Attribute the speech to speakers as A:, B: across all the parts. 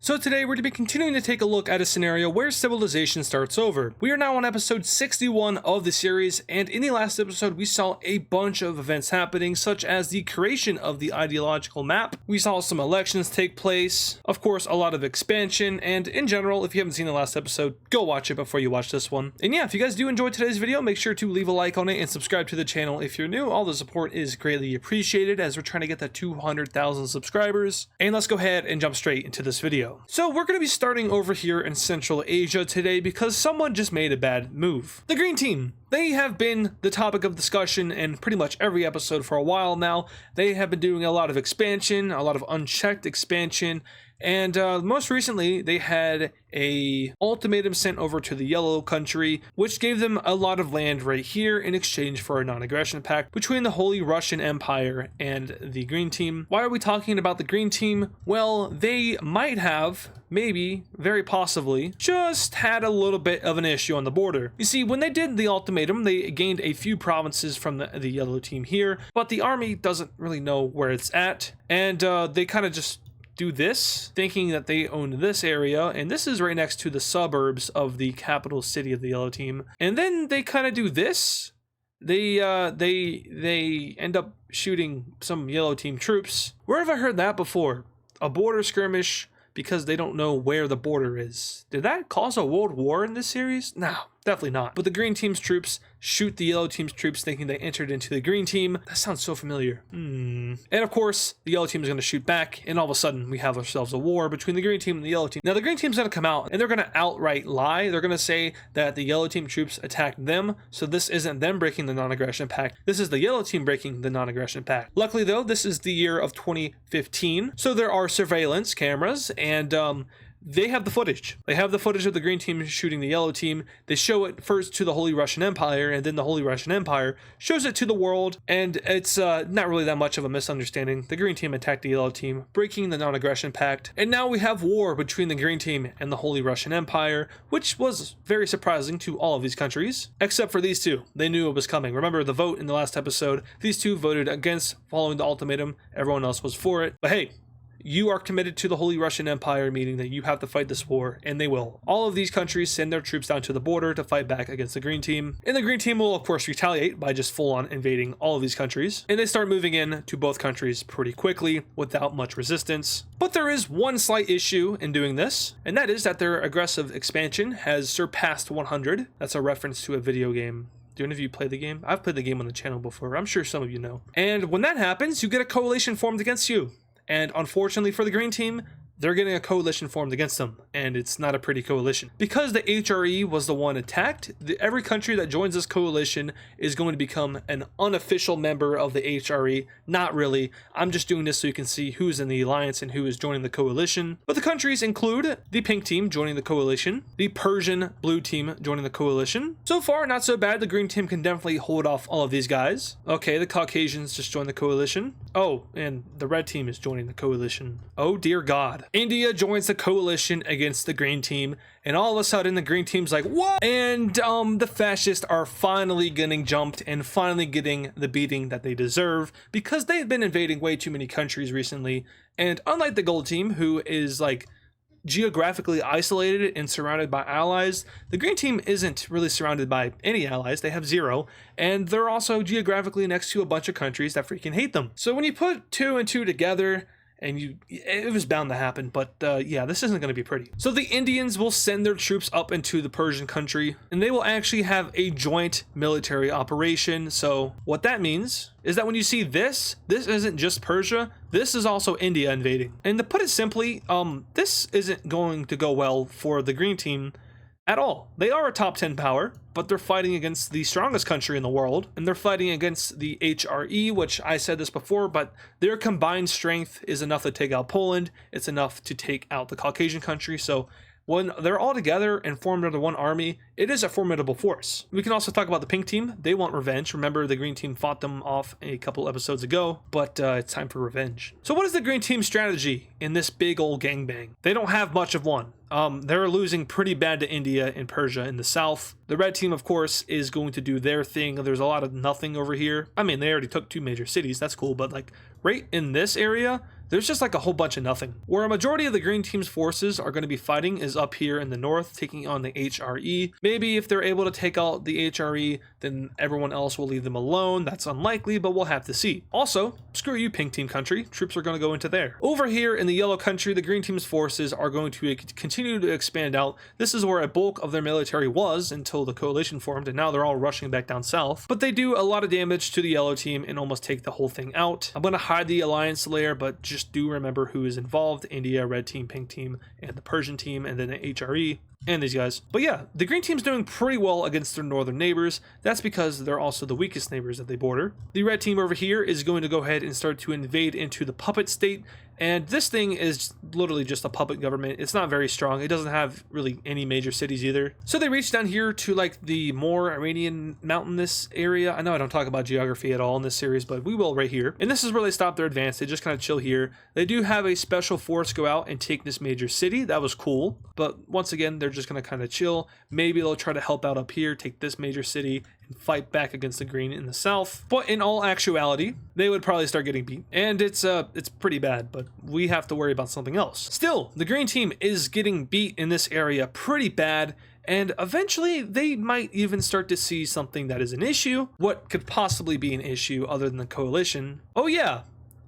A: So today we're going to be continuing to take a look at a scenario where civilization starts over. We are now on episode 61 of the series, and in the last episode we saw a bunch of events happening, such as the creation of the ideological map. We saw some elections take place, of course a lot of expansion, and in general, if you haven't seen the last episode, go watch it before you watch this one. And yeah, if you guys do enjoy today's video, make sure to leave a like on it and subscribe to the channel if you're new. All the support is greatly appreciated as we're trying to get that 200,000 subscribers. And let's go ahead and jump straight into this video. So we're going to be starting over here in Central Asia today because someone just made a bad move. The Green Team. They have been the topic of discussion in pretty much every episode for a while now. They have been doing a lot of expansion, a lot of unchecked expansion, and most recently they had a ultimatum sent over to the yellow country, which gave them a lot of land right here in exchange for a non-aggression pact between the Holy Russian Empire and the Green Team. Why are we talking about the Green Team? Well, they might have, maybe, very possibly, just had a little bit of an issue on the border. You see, when they did the ultimatum, they gained a few provinces from the yellow team here, but the army doesn't really know where it's at, and they kind of just do this, thinking that they own this area, and this is right next to the suburbs of the capital city of the yellow team. And then they kind of do this. They end up shooting some yellow team troops. Where have I heard that before? A border skirmish because they don't know where the border is. Did that cause a world war in this series? No, definitely not. But the Green Team's troops shoot the yellow team's troops thinking they entered into the Green Team. That sounds so familiar. And of course, the yellow team is going to shoot back, and all of a sudden we have ourselves a war between the Green Team and the yellow team. Now the Green Team's going to come out and they're going to outright lie. They're going to say that the yellow team troops attacked them, so this isn't them breaking the non-aggression pact. This is the yellow team breaking the non-aggression pact. Luckily though, this is the year of 2015, so there are surveillance cameras, and they have the footage. They have the footage of the Green Team shooting the yellow team. They show it first to the Holy Russian Empire, and then the Holy Russian Empire shows it to the world, and it's not really that much of a misunderstanding. The Green Team attacked the yellow team, breaking the non-aggression pact, and now we have war between the Green Team and the Holy Russian Empire, which was very surprising to all of these countries, except for these two. They knew it was coming. Remember the vote in the last episode? These two voted against following the ultimatum. Everyone else was for it. But hey, you are committed to the Holy Russian Empire, meaning that you have to fight this war, and they will. All of these countries send their troops down to the border to fight back against the Green Team, and the Green Team will of course retaliate by just full-on invading all of these countries, and they start moving in to both countries pretty quickly without much resistance. But there is one slight issue in doing this, and that is that their aggressive expansion has surpassed 100. That's a reference to a video game. Do any of you play the game? I've played the game on the channel before. I'm sure some of you know. And when that happens, you get a coalition formed against you. And unfortunately for the Green Team, they're getting a coalition formed against them, and it's not a pretty coalition. Because the HRE was the one attacked, every country that joins this coalition is going to become an unofficial member of the HRE. Not really. I'm just doing this so you can see who's in the alliance and who is joining the coalition. But the countries include the Pink Team joining the coalition, the Persian Blue Team joining the coalition. So far, not so bad. The Green Team can definitely hold off all of these guys. Okay, the Caucasians just joined the coalition. Oh, and the Red Team is joining the coalition. Oh dear God. India joins the coalition against the Green Team, and all of a sudden the Green Team's like, what? And the fascists are finally getting jumped and finally getting the beating that they deserve because they've been invading way too many countries recently. And unlike the Gold Team, who is like geographically isolated and surrounded by allies, the Green Team isn't really surrounded by any allies. They have 0, and they're also geographically next to a bunch of countries that freaking hate them. So when you put 2 and 2 together, and it was bound to happen, but yeah, this isn't going to be pretty. So the Indians will send their troops up into the Persian country, and they will actually have a joint military operation. So what that means is that when you see this isn't just Persia, this is also India invading. And to put it simply, this isn't going to go well for the Green Team at all. They are a top 10 power, but they're fighting against the strongest country in the world, and they're fighting against the HRE, which I said this before, but their combined strength is enough to take out Poland. It's enough to take out the Caucasian country. So when they're all together and formed under one army, it is a formidable force. We can also talk about the Pink Team. They want revenge. Remember, the Green Team fought them off a couple episodes ago, but it's time for revenge. So what is the Green Team's strategy in this big old gangbang? They don't have much of one. They're losing pretty bad to India and Persia in the south. The Red Team, of course, is going to do their thing. There's a lot of nothing over here. I mean, they already took 2 major cities. That's cool, but like right in this area, there's just like a whole bunch of nothing. Where a majority of the green team's forces are going to be fighting is up here in the north, taking on the HRE. Maybe if they're able to take out the HRE, then everyone else will leave them alone. That's unlikely, but we'll have to see. Also, screw you, pink team country. Troops are going to go into there. Over here in the yellow country, the green team's forces are going to continue to expand out. This is where a bulk of their military was until the coalition formed, and now they're all rushing back down south. But they do a lot of damage to the yellow team and almost take the whole thing out. I'm going to hide the alliance layer, but just do remember who is involved: India, red team, pink team, and the Persian team, and then the HRE. And these guys. But yeah, the green team's doing pretty well against their northern neighbors. That's because they're also the weakest neighbors that they border. The red team over here is going to go ahead and start to invade into the puppet state. And this thing is literally just a puppet government. It's not very strong. It doesn't have really any major cities either. So they reach down here to like the more Iranian mountainous area. I know I don't talk about geography at all in this series, but we will right here. And this is where they stop their advance. They just kind of chill here. They do have a special force go out and take this major city. That was cool. But once again, they're just going to kind of chill. Maybe they'll try to help out up here, take this major city, and fight back against the green in the south. But in all actuality, they would probably start getting beat. And it's pretty bad, but we have to worry about something else. Still, the green team is getting beat in this area pretty bad, and eventually they might even start to see something that is an issue. What could possibly be an issue other than the coalition? Oh yeah,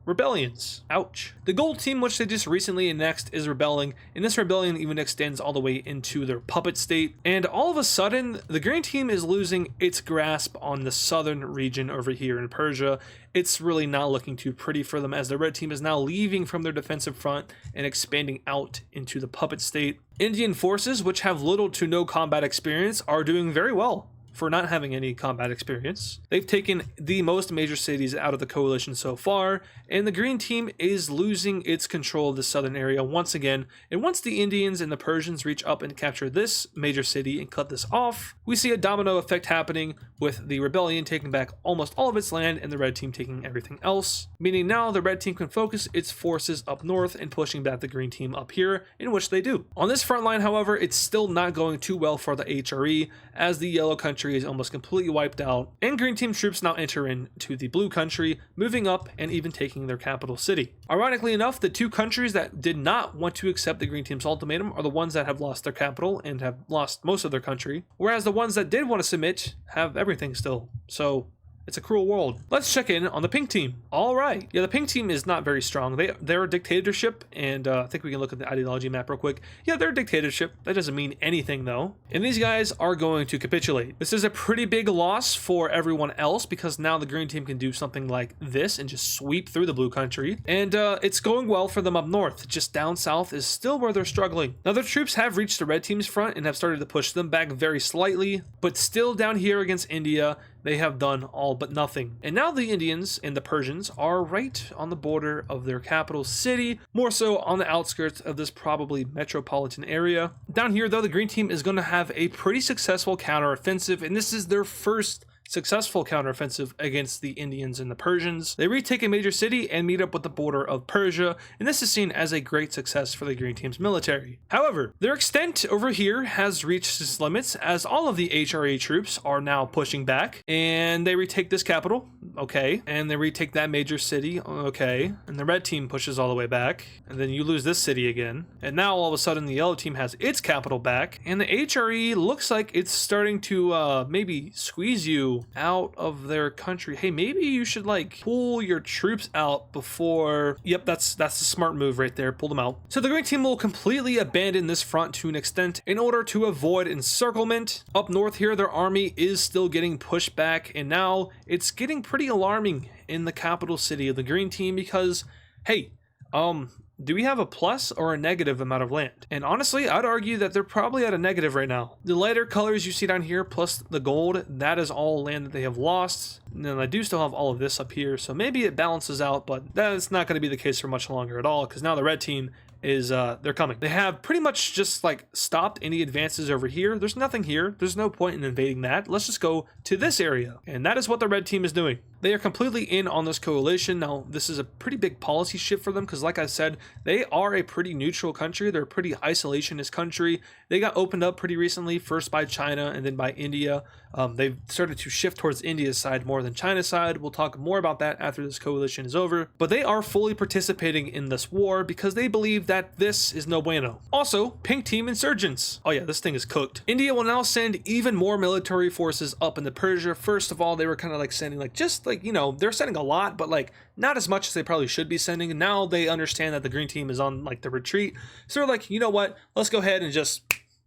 A: rebellions. Ouch. The gold team, which they just recently annexed, is rebelling, and this rebellion even extends all the way into their puppet state. And all of a sudden, the green team is losing its grasp on the southern region over here in Persia. It's really not looking too pretty for them, as the red team is now leaving from their defensive front and expanding out into the puppet state. Indian forces, which have little to no combat experience, are doing very well for not having any combat experience. They've taken the most major cities out of the coalition so far, and the green team is losing its control of the southern area once again. And once the Indians and the Persians reach up and capture this major city and cut this off, we see a domino effect happening, with the rebellion taking back almost all of its land and the red team taking everything else. Meaning now the red team can focus its forces up north and pushing back the green team up here, in which they do. On this front line, however, it's still not going too well for the HRE, as the yellow country is almost completely wiped out, and green team troops now enter into the blue country, moving up and even taking their capital city. Ironically enough, the two countries that did not want to accept the green team's ultimatum are the ones that have lost their capital and have lost most of their country, whereas the ones that did want to submit have everything still. So it's a cruel world. Let's check in on the pink team. All right. Yeah, the pink team is not very strong. They're a dictatorship, and I think we can look at the ideology map real quick. Yeah, they're a dictatorship. That doesn't mean anything, though. And these guys are going to capitulate. This is a pretty big loss for everyone else, because now the green team can do something like this and just sweep through the blue country. And it's going well for them up north. Just down south is still where they're struggling. Now, their troops have reached the red team's front and have started to push them back very slightly, but still down here against India, they have done all but nothing. And now the Indians and the Persians are right on the border of their capital city, more so on the outskirts of this probably metropolitan area. Down here, though, the green team is going to have a pretty successful counteroffensive, and this is their first successful counteroffensive against the Indians and the Persians. They retake a major city and meet up with the border of Persia, and this is seen as a great success for the green team's military. However, their extent over here has reached its limits, as all of the HRA troops are now pushing back, and they retake this capital, okay, and they retake that major city, okay, and the red team pushes all the way back, and then you lose this city again, and now all of a sudden the yellow team has its capital back, and the HRE looks like it's starting to maybe squeeze you out of their country. Hey, maybe you should like pull your troops out before. Yep, that's a smart move right there. Pull them out. So the green team will completely abandon this front to an extent in order to avoid encirclement. Up north here, their army is still getting pushed back, and now it's getting pretty alarming in the capital city of the green team, because hey, do we have a plus or a negative amount of land? And honestly, I'd argue that they're probably at a negative right now. The lighter colors you see down here, plus the gold, that is all land that they have lost. And then I do still have all of this up here, so maybe it balances out, but that's not going to be the case for much longer at all, because now the red team is they're coming. They have pretty much just like stopped any advances over here. There's nothing here. There's no point in invading that. Let's just go to this area. And that is what the red team is doing. They are completely in on this coalition. Now, this is a pretty big policy shift for them because, like I said, they are a pretty neutral country. They're a pretty isolationist country. They got opened up pretty recently, first by China and then by India. They've started to shift towards India's side more than China's side. We'll talk more about that after this coalition is over. But they are fully participating in this war because they believe that this is no bueno. Also, pink team insurgents. Oh yeah, this thing is cooked. India will now send even more military forces up into Persia. First of all, they were kind of like sending they're sending a lot, but like not as much as they probably should be sending. And now they understand that the green team is on like the retreat. So they're like, you know what? Let's go ahead and just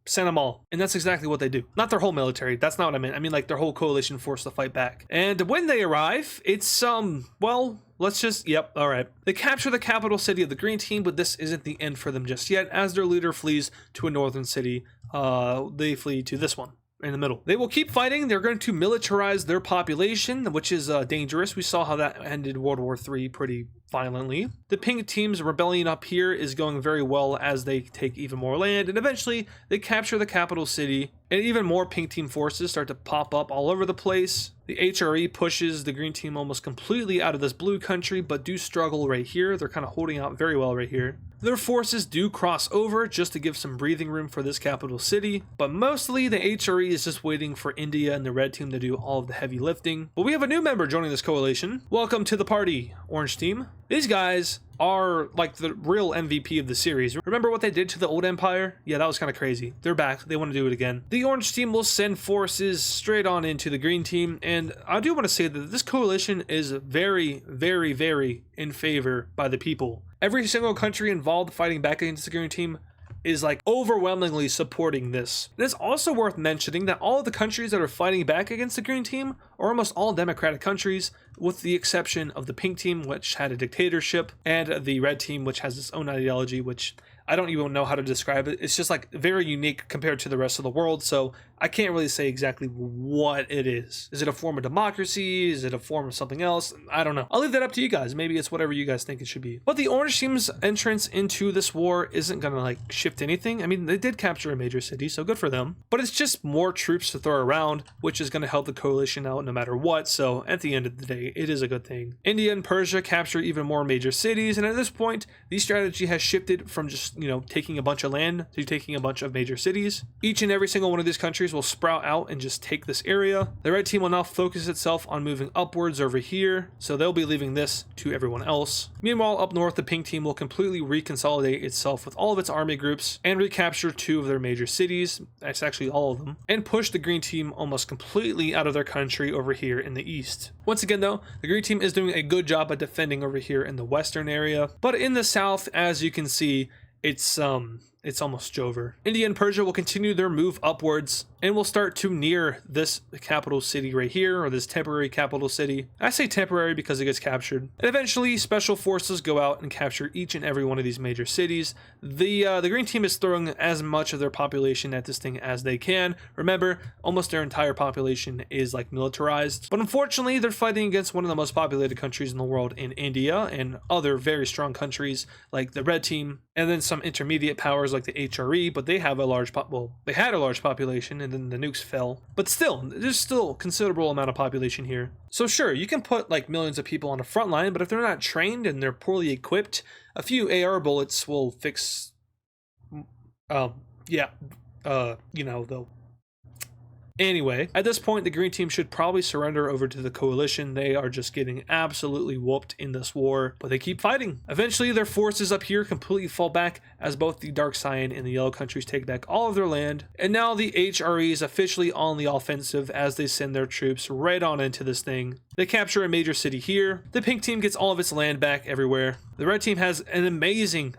A: send them all. And that's exactly what they do. Not their whole military. That's not what I meant. I mean like their whole coalition force to fight back. And when they arrive, it's all right. They capture the capital city of the green team, but this isn't the end for them just yet. As their leader flees to a northern city, they flee to this one in the middle. They will keep fighting. They're going to militarize their population, which is dangerous. We saw how that ended World War III pretty violently. The pink team's rebellion up here is going very well as they take even more land, and eventually they capture the capital city, and even more pink team forces start to pop up all over the place. The HRE pushes the green team almost completely out of this blue country, but do struggle right here. They're kind of holding out very well right here. Their forces do cross over just to give some breathing room for this capital city, but mostly the HRE is just waiting for India and the red team to do all of the heavy lifting. But we have a new member joining this coalition. Welcome to the party, orange team. These guys are like the real MVP of the series. Remember what they did to the old empire? Yeah, that was kind of crazy. They're back. They want to do it again. The orange team will send forces straight on into the green team, and I do want to say that this coalition is very, very, very in favor by the people. Every single country involved fighting back against the green team is like overwhelmingly supporting this. It is also worth mentioning that all of the countries that are fighting back against the green team are almost all democratic countries, with the exception of the pink team, which had a dictatorship, and the red team, which has its own ideology, which I don't even know how to describe it. It's just like very unique compared to the rest of the world, so I can't really say exactly what it is. Is it a form of democracy? Is it a form of something else? I don't know. I'll leave that up to you guys. Maybe it's whatever you guys think it should be. But the orange team's entrance into this war isn't gonna like shift anything. I mean, they did capture a major city, so good for them. But it's just more troops to throw around, which is gonna help the coalition out no matter what. So at the end of the day, it is a good thing. India and Persia capture even more major cities, and at this point, the strategy has shifted from just, taking a bunch of land to taking a bunch of major cities. Each and every single one of these countries will sprout out and just take this area. The red team will now focus itself on moving upwards over here, so they'll be leaving this to everyone else. Meanwhile, up north, the pink team will completely reconsolidate itself with all of its army groups and recapture 2 of their major cities, that's actually all of them, and push the green team almost completely out of their country over here in the east. Once again though, the green team is doing a good job at defending over here in the western area, but in the south, as you can see, it's almost over. India and Persia will continue their move upwards and will start to near this capital city right here, or this temporary capital city. I say temporary because it gets captured. And eventually, special forces go out and capture each and every one of these major cities. The green team is throwing as much of their population at this thing as they can. Remember, almost their entire population is like militarized. But unfortunately, they're fighting against one of the most populated countries in the world in India, and other very strong countries like the red team, and then some intermediate powers like the HRE, but they have a large they had a large population, and then the nukes fell. But still, there's still a considerable amount of population here. So sure, you can put like millions of people on the front line, but if they're not trained and they're poorly equipped, a few AR bullets will fix, they'll. Anyway, at this point, the green team should probably surrender over to the coalition. They are just getting absolutely whooped in this war, but they keep fighting. Eventually, their forces up here completely fall back as both the dark cyan and the yellow countries take back all of their land. And now the HRE is officially on the offensive as they send their troops right on into this thing. They capture a major city here. The pink team gets all of its land back everywhere. The red team has an amazing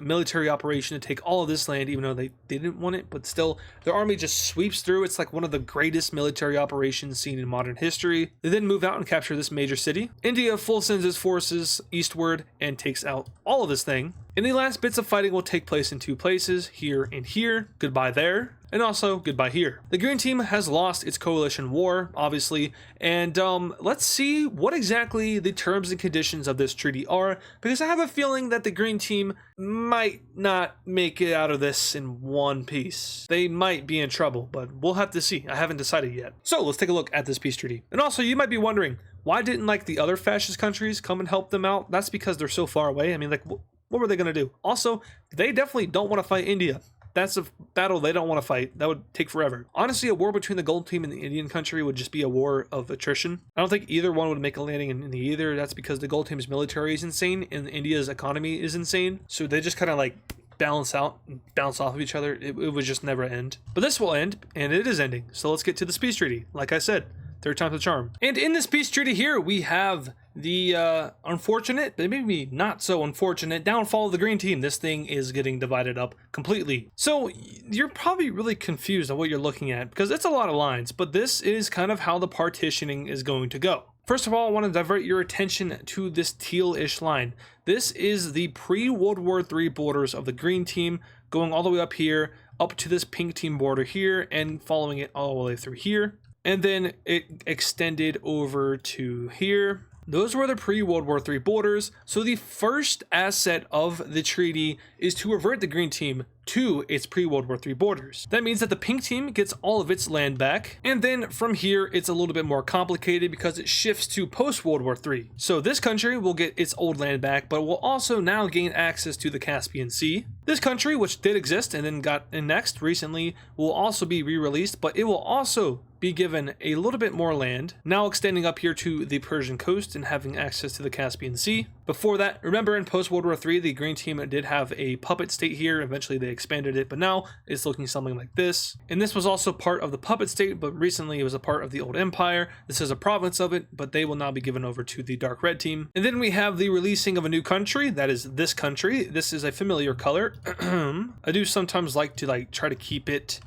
A: military operation to take all of this land, even though they didn't want it, but still their army just sweeps through. It's like one of the greatest military operations seen in modern history. They then move out and capture this major city. India full sends its forces eastward and takes out all of this thing. And the last bits of fighting will take place in 2 places, here and here. Goodbye there. and also goodbye here. The green team has lost its coalition war, obviously, and let's see what exactly the terms and conditions of this treaty are, because I have a feeling that the green team might not make it out of this in one piece. They might be in trouble, but we'll have to see. I haven't decided yet. So let's take a look at this peace treaty. And also, you might be wondering, why didn't like the other fascist countries come and help them out? That's because they're so far away. I mean, like, what were they going to do? Also, they definitely don't want to fight India. That's a battle they don't want to fight. That would take forever. Honestly, a war between the gold team and the Indian country would just be a war of attrition. I don't think either one would make a landing in either. That's because the gold team's military is insane and India's economy is insane. So they just kind of like balance out and bounce off of each other. It would just never end. But this will end, and it is ending. So let's get to this peace treaty. Like I said, third time's the charm. And in this peace treaty here, we have the unfortunate, but maybe not so unfortunate, downfall of the green team. This thing is getting divided up completely. So you're probably really confused on what you're looking at because it's a lot of lines, but this is kind of how the partitioning is going to go. First of all, I want to divert your attention to this teal-ish line. This is the pre-World War III borders of the green team, going all the way up here, up to this pink team border here, and following it all the way through here. And then it extended over to here. Those were the pre-World War III borders. So the first asset of the treaty is to revert the green team to its pre-World War III borders. That means that the pink team gets all of its land back. And then from here, it's a little bit more complicated because it shifts to post-World War III. So this country will get its old land back, but will also now gain access to the Caspian Sea. This country, which did exist and then got annexed recently, will also be re-released, but it will also be given a little bit more land, now extending up here to the Persian coast and having access to the Caspian Sea. Before that, remember in post-World War III, the green team did have a puppet state here. Eventually they expanded it, but now it's looking something like this. And this was also part of the puppet state, but recently it was a part of the old empire. This is a province of it, but they will now be given over to the dark red team. And then we have the releasing of a new country. That is this country. This is a familiar color. I do sometimes like to try to keep it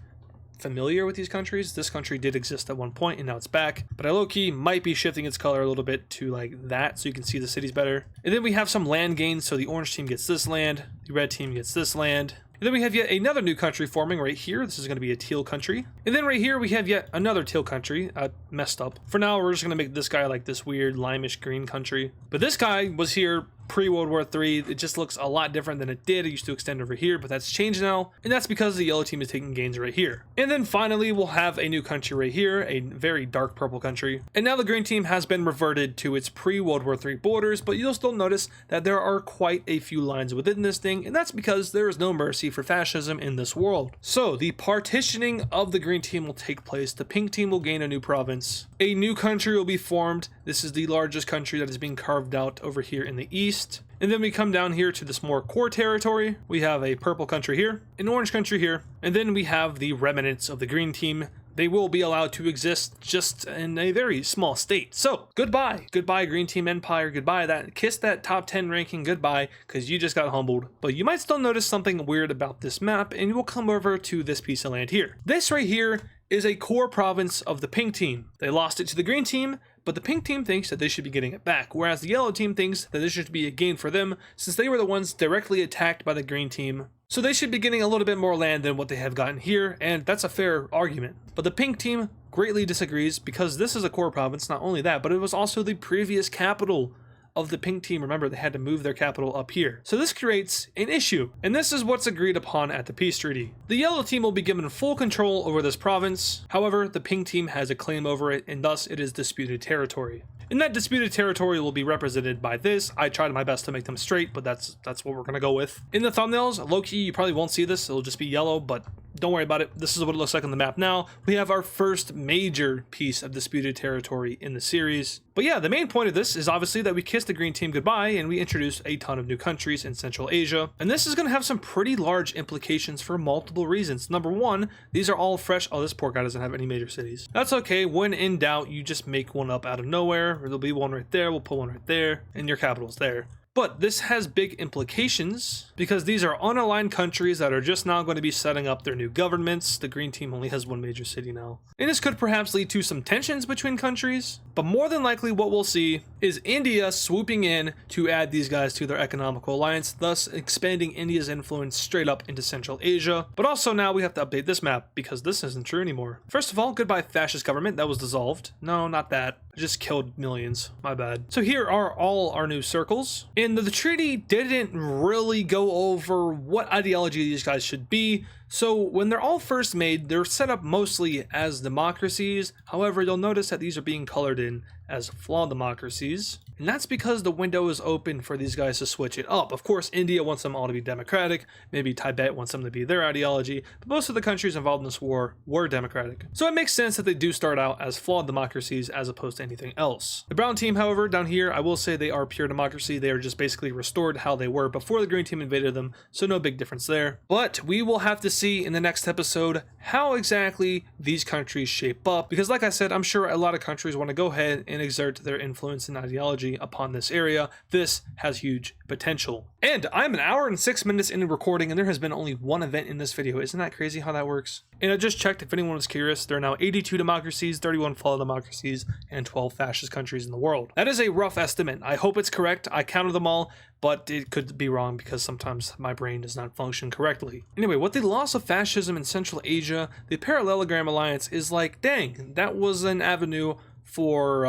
A: familiar with these countries. This country did exist at one point and now it's back, but I low-key might be shifting its color a little bit to like that so you can see the cities better. And then we have some land gains, so the orange team gets this land, the red team gets this land. And then we have yet another new country forming right here. This is going to be a teal country. And then right here we have yet another teal country. Messed up. For now, we're just going to make this guy like this weird limeish green country. But this guy was here pre-World War III. It just looks a lot different than it did. It used to extend over here, but that's changed now. And that's because the yellow team is taking gains right here. And then finally, we'll have a new country right here, a very dark purple country. And now the green team has been reverted to its pre-World War III borders, but you'll still notice that there are quite a few lines within this thing, and that's because there is no mercy for fascism in this world. So the partitioning of the green team will take place. The pink team will gain a new province. A new country will be formed. This is the largest country that is being carved out over here in the east. And then we come down here to this more core territory. We have a purple country here, an orange country here, and then we have the remnants of the green team. They will be allowed to exist just in a very small state. So goodbye. Goodbye, green team empire. Goodbye that. Kiss that top 10 ranking goodbye, because you just got humbled. But you might still notice something weird about this map, and you will come over to this piece of land here. This right here is a core province of the pink team. They lost it to the green team, but the pink team thinks that they should be getting it back, whereas the yellow team thinks that this should be a gain for them since they were the ones directly attacked by the green team. So they should be getting a little bit more land than what they have gotten here, and that's a fair argument. But the pink team greatly disagrees because this is a core province. Not only that, but it was also the previous capital of the pink team. Remember, they had to move their capital up here. So this creates an issue, and this is what's agreed upon at the peace treaty. The yellow team will be given full control over this province. However, the pink team has a claim over it, and thus it is disputed territory. And that disputed territory will be represented by this. I tried my best to make them straight, but that's what we're gonna go with. In the thumbnails, low-key, you probably won't see this. It'll just be yellow, but don't worry about it. This is what it looks like on the map now. We have our first major piece of disputed territory in the series. But yeah, the main point of this is obviously that we kiss the green team goodbye and we introduce a ton of new countries in Central Asia. And this is going to have some pretty large implications for multiple reasons. Number one, these are all fresh. Oh, this poor guy doesn't have any major cities. That's okay. When in doubt, you just make one up out of nowhere. Or there'll be one right there. We'll put one right there, and your capital's there. But this has big implications because these are unaligned countries that are just now going to be setting up their new governments. The green team only has one major city now. And this could perhaps lead to some tensions between countries, but more than likely what we'll see is India swooping in to add these guys to their economical alliance, thus expanding India's influence straight up into Central Asia. But also now we have to update this map because this isn't true anymore. First of all, goodbye fascist government, that was dissolved. No, not that. I just killed millions, my bad. So here are all our new circles. And the treaty didn't really go over what ideology these guys should be. So when they're all first made, they're set up mostly as democracies. However, you'll notice that these are being colored in as flawed democracies. And that's because the window is open for these guys to switch it up. Of course, India wants them all to be democratic. Maybe Tibet wants them to be their ideology. But most of the countries involved in this war were democratic. So it makes sense that they do start out as flawed democracies as opposed to anything else. The brown team, however, down here, I will say they are pure democracy. They are just basically restored how they were before the green team invaded them. So no big difference there. But we will have to see in the next episode how exactly these countries shape up. Because like I said, I'm sure a lot of countries want to go ahead and exert their influence and ideology upon this area. This has huge potential. And I'm an hour and 6 minutes into recording and there has been only one event in this video. Isn't that crazy how that works? And I just checked, if anyone was curious, there are now 82 democracies, 31 flawed democracies, and 12 fascist countries in the world. That is a rough estimate. I hope it's correct. I counted them all, but it could be wrong because sometimes my brain does not function correctly. Anyway, with the loss of fascism in Central Asia, the parallelogram alliance is like, dang, that was an avenue for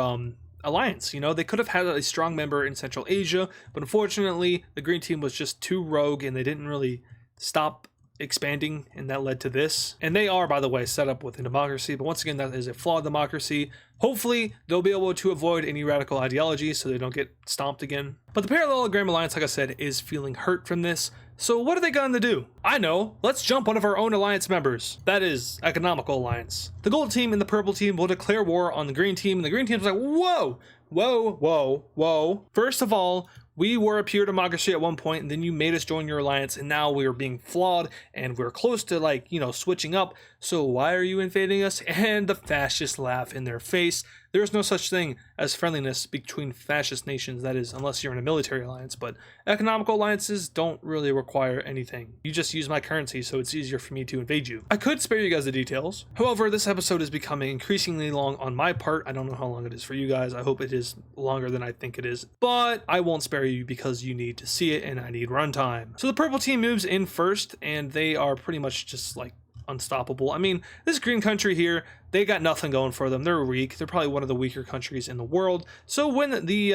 A: alliance. You know, they could have had a strong member in Central Asia, but unfortunately the green team was just too rogue and they didn't really stop expanding, and that led to this. And they are, by the way, set up with a democracy, but once again, that is a flawed democracy. Hopefully they'll be able to avoid any radical ideology so they don't get stomped again. But the parallelogram alliance, like I said, is feeling hurt from this. So what are they going to do? I know, let's jump one of our own alliance members. That is economical alliance. The gold team and the purple team will declare war on the green team, and the green team's like, whoa, whoa, whoa, whoa. First of all, we were a pure democracy at one point, and then you made us join your alliance, and now we are being flawed, and we're close to, like, you know, switching up. So why are you invading us? And the fascists laugh in their face. There is no such thing as friendliness between fascist nations, that is, unless you're in a military alliance, but economical alliances don't really require anything. You just use my currency, so it's easier for me to invade you. I could spare you guys the details. However, this episode is becoming increasingly long on my part. I don't know how long it is for you guys. I hope it is longer than I think it is, but I won't spare you because you need to see it and I need runtime. So the purple team moves in first, and they are pretty much just like unstoppable. I mean, this green country here, they got nothing going for them. They're weak. They're probably one of the weaker countries in the world. So when the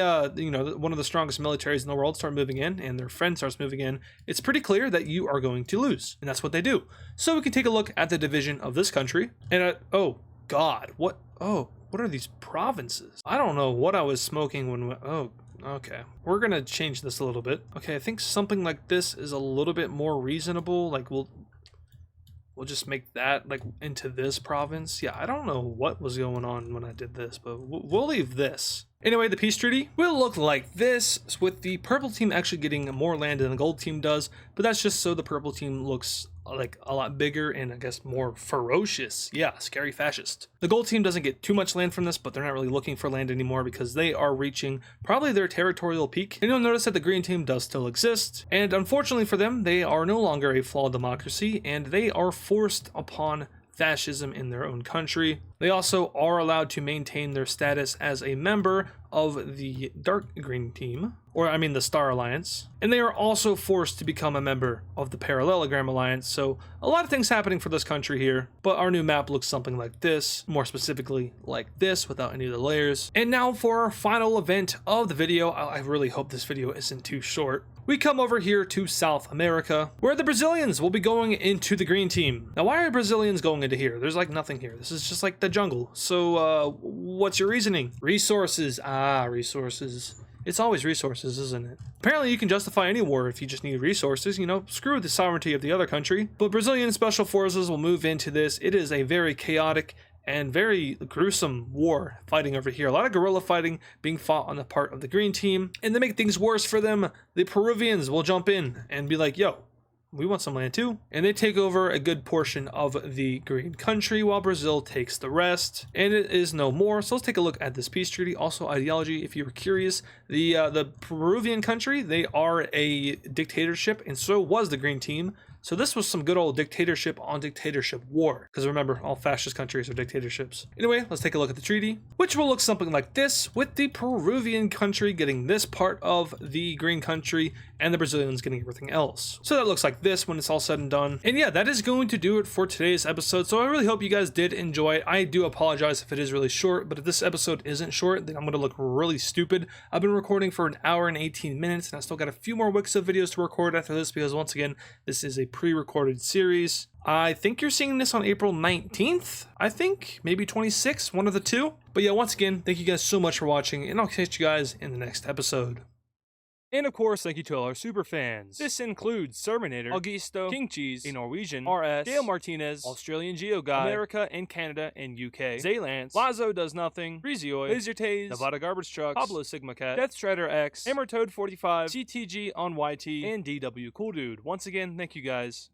A: one of the strongest militaries in the world start moving in and their friend starts moving in, it's pretty clear that you are going to lose, and that's what they do. So we can take a look at the division of this country, and oh god, what are these provinces? I don't know what I was smoking when okay, we're gonna change this a little bit. Okay, I think something like this is a little bit more reasonable. Like we'll just make that like into this province. Yeah, I don't know what was going on when I did this, but we'll leave this. Anyway, the peace treaty will look like this, with the purple team actually getting more land than the gold team does, but that's just so the purple team looks like a lot bigger and I guess more ferocious. Yeah, scary fascist. The gold team doesn't get too much land from this, but they're not really looking for land anymore because they are reaching probably their territorial peak. And you'll notice that the green team does still exist, and unfortunately for them, they are no longer a flawed democracy and they are forced upon fascism in their own country. They also are allowed to maintain their status as a member of the dark green team, or I mean the Star Alliance, and they are also forced to become a member of the Parallelogram Alliance. So a lot of things happening for this country here, but our new map looks something like this, more specifically like this without any of the layers. And now for our final event of the video. I really hope this video isn't too short. We come over here to South America, where the Brazilians will be going into the green team. Now, why are Brazilians going into here? There's like nothing here. This is just like the jungle. So what's your reasoning? Resources. Resources. It's always resources, isn't it? Apparently you can justify any war if you just need resources, you know, screw the sovereignty of the other country. But Brazilian special forces will move into this. It is a very chaotic and very gruesome war fighting over here. A lot of guerrilla fighting being fought on the part of the green team. And to make things worse for them, the Peruvians will jump in and be like, yo, we want some land too. And they take over a good portion of the green country while Brazil takes the rest. And it is no more. So let's take a look at this peace treaty. Also ideology, if you were curious, the Peruvian country, they are a dictatorship, and so was the green team. So this was some good old dictatorship on dictatorship war, because remember, all fascist countries are dictatorships. Anyway, let's take a look at the treaty, which will look something like this, with the Peruvian country getting this part of the green country and the Brazilians getting everything else. So that looks like this when it's all said and done. And yeah, that is going to do it for today's episode. So I really hope you guys did enjoy it. I do apologize if it is really short, but if this episode isn't short, then I'm going to look really stupid. I've been recording for an hour and 18 minutes, and I still got a few more weeks of videos to record after this, because once again, this is a pre-recorded series. I think you're seeing this on April 19th, I think, maybe 26th, one of the two. But yeah, once again, thank you guys so much for watching, and I'll catch you guys in the next episode. And of course, thank you to all our super fans. This includes Serminator, Augusto, King Cheese, a Norwegian, RS, Dale Martinez, Australian Geo Guy, America and Canada and UK, Zaylance, Lazo Does Nothing, Rizioy, Laser Taze, Nevada Garbage Trucks, Pablo Sigma Cat, Death Strider X, Hammer Toad 45, CTG on YT, and DW Cool Dude. Once again, thank you guys.